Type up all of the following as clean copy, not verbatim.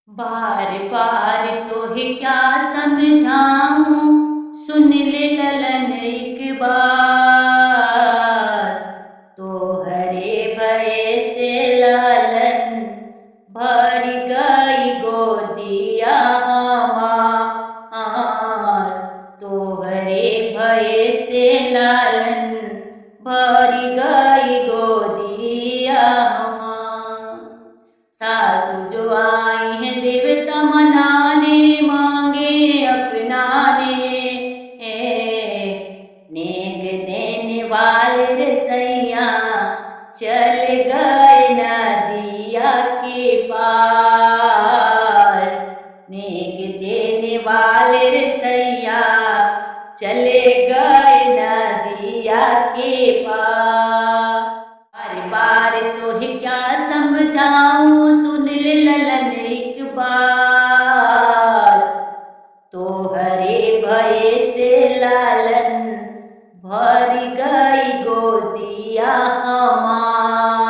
बार बार तोहे क्या समझाऊं, सुन ले ललन एक बार। तोहरे भय से लालन भर गई गोदिया हमार। तोहरे भय से लालन भर गई गोदिया हमार। सासु जो आई है देवता मनाने, मांगे अपनाने। नेग देने वाले रसैया चल गए नदिया के पार। नेग देने वाले रसैया चले गए नदिया के पार। बार बार तोहे क्या समझाऊं, सुन ले ललन एक बार। तोहरे भय से लालन भर गई गोदिया हमार।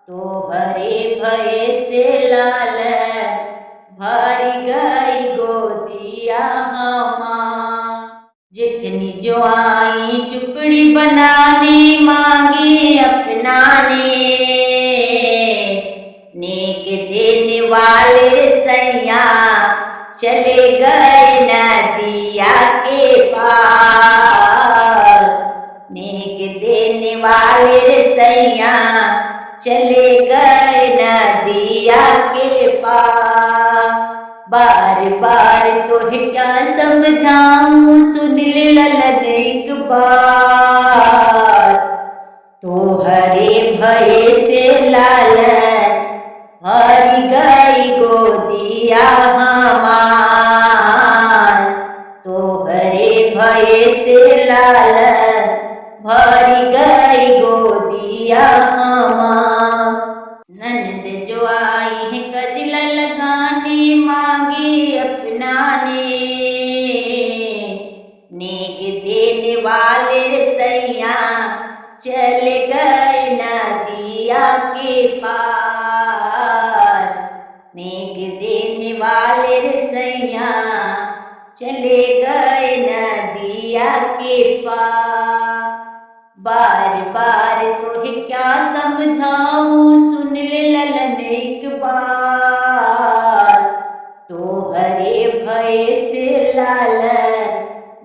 तोहरे भय से लालन भर गई गोदिया हमार। जितनी जो आई चुपड़ी बनाने, मांगे अपनाने। नेक देने वाले रसैया चले गए नदिया के पार। नेक देने वाले रसैया चले गए नदिया के पार। बार बार तोहे क्या समझाऊं, सुन ले ललन एक बार। तोहरे भय से लालन भर गई गोदिया हमार। तोहरे भय से लालन भर गई गोदिया हमार। ननद जो आई है कजला लगाने, मांगे अपनाने। नेक देने वाले रसैया चले गए नदिया के पार। नेक देने वाले रसैया चले गए नदिया के पार। बार बार तोहे क्या समझाऊं, सुन ले ललन एक बार। तोहरे भय से लालन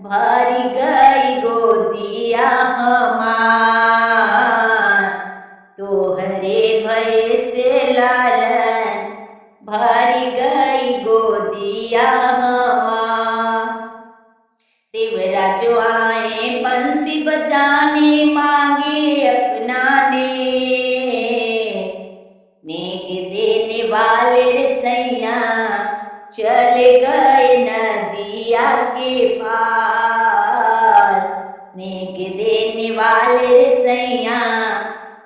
भर गई गोदिया हमार। तोहरे भय से लालन भर गई गोदिया हमार। देवरा जो आए बंसी बजाने, मांगे अपनाने। नेक देने वाले रसैया चले गए नदिया के पार। नेक देने वाले रसैया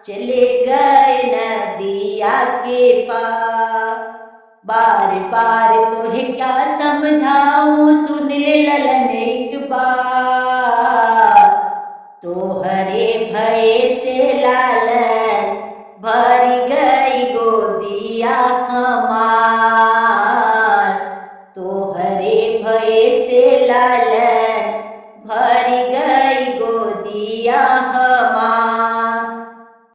चले गए नदिया के पार। बार बार तोहे क्या समझाऊं, सुन ले ललन एक बार। तोहरे भय से लालन भर